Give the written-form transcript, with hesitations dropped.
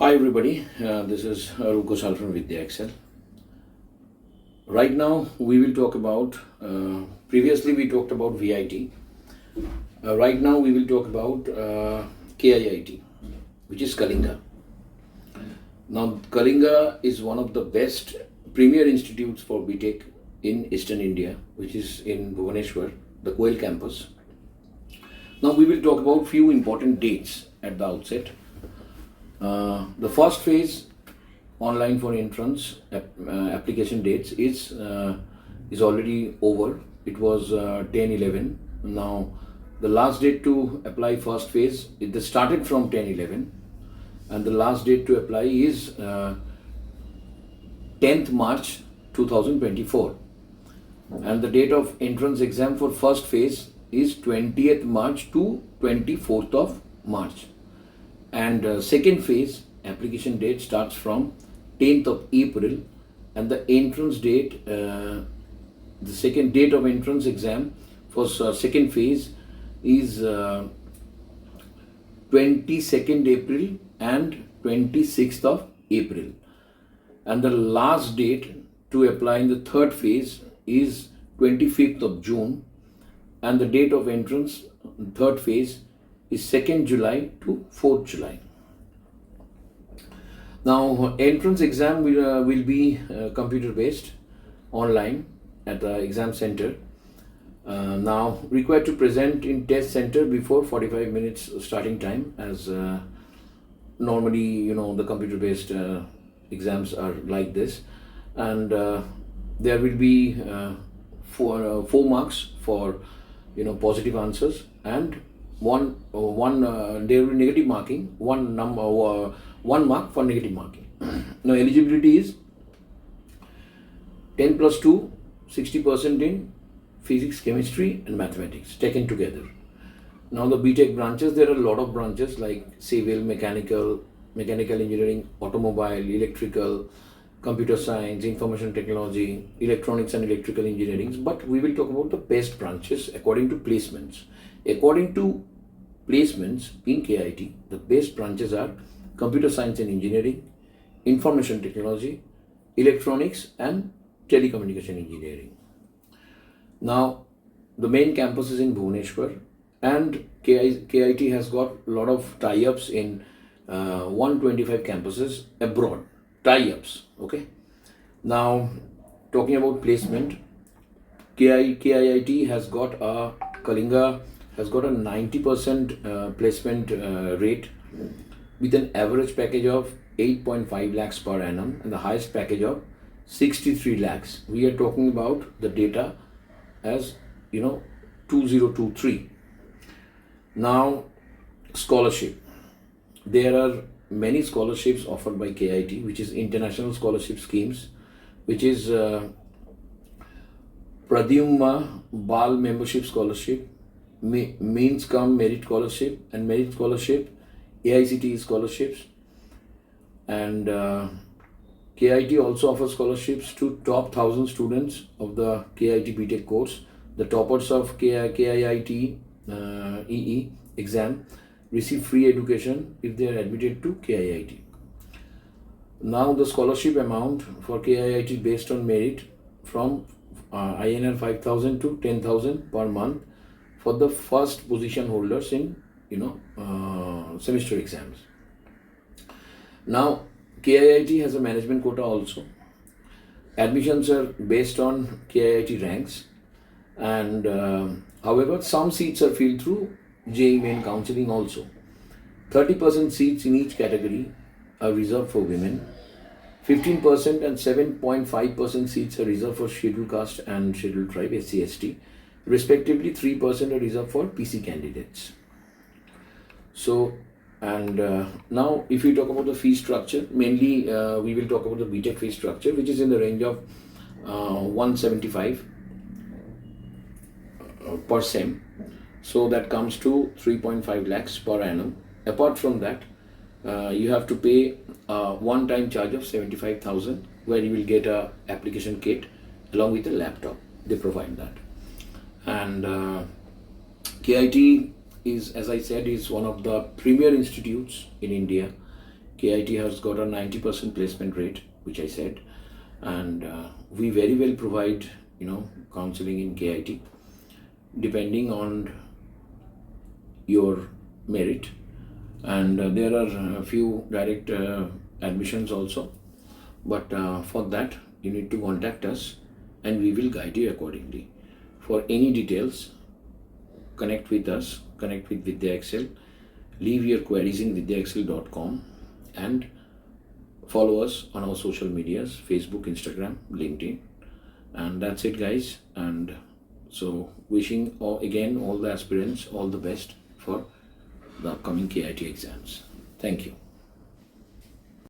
Hi everybody, this is Arup Gosal from Vidya Excel. Right now we will talk about, previously we talked about VIT. Right now we will talk about KIIT, which is Kalinga. Now Kalinga is one of the best premier institutes for BTech in Eastern India, which is in Bhubaneswar, the Koel campus. Now we will talk about few important dates at the outset. The first phase online for entrance application dates is already over. It was 10/11. Now the last date to apply first phase, it started from 10/11, and the last date to apply is 10th March 2024, and the date of entrance exam for first phase is 20th March to 24th of March. And second phase application date starts from 10th of April, and the entrance date, the second date of entrance exam for second phase is 22nd April and 26th of April, and the last date to apply in the third phase is 25th of June, and the date of entrance third phase is 2nd July to 4th July. Now, entrance exam will be computer based online at the exam center. Now, required to present in test center before 45 minutes starting time, as normally, the computer based exams are like this. And there will be four marks for positive answers, and one there will be negative marking, one mark for negative marking. Now eligibility is 10 plus 2, 60% in physics, chemistry and mathematics taken together. Now the BTech branches, there are a lot of branches like civil, mechanical engineering, automobile, electrical, computer science, information technology, electronics and electrical engineering. But we will talk about the best branches according to placements. According to placements in KIIT, the best branches are computer science and engineering, information technology, electronics and telecommunication engineering. Now, the main campus is in Bhubaneswar, and KIIT has got a lot of tie-ups in 125 campuses abroad. Tie-ups, okay? Now, talking about placement, KIIT has got Kalinga has got a 90% placement rate, with an average package of 8.5 lakhs per annum and the highest package of 63 lakhs. We are talking about the data as 2023. Now, scholarship. There are many scholarships offered by KIIT, which is international scholarship schemes, which is Pradyumna Bal Membership Scholarship, Means Cum Merit Scholarship, and Merit Scholarship, AICTE scholarships. And KIIT also offers scholarships to top 1,000 students of the KIIT BTech course. The toppers of KIIT EE exam receive free education if they are admitted to KIIT. Now the scholarship amount for KIIT based on merit from INR 5,000 to 10,000 per month for the first position holders in semester exams. Now KIIT has a management quota also. Admissions are based on KIIT ranks, and however some seats are filled through JEE main counseling also. 30% seats in each category are reserved for women. 15% and 7.5% seats are reserved for scheduled caste and scheduled tribe SC/ST. Respectively, 3% are reserved for PC candidates. So, and now if we talk about the fee structure, mainly we will talk about the BTech fee structure, which is in the range of 175 per sem. So that comes to 3.5 lakhs per annum. Apart from that, you have to pay a one-time charge of 75,000, where you will get a application kit along with a laptop. They provide that. And KIIT is, as I said, is one of the premier institutes in India KIT has got a 90% placement rate, which I said, and we very well provide counseling in KIT depending on your merit, and there are a few direct admissions also, but for that you need to contact us and we will guide you accordingly. For any details, connect with us, connect with Vidya Excel, leave your queries in vidyaexcel.com, and follow us on our social medias, Facebook, Instagram, LinkedIn. And that's it, guys. And so wishing again all the aspirants all the best for the upcoming KIT exams. Thank you.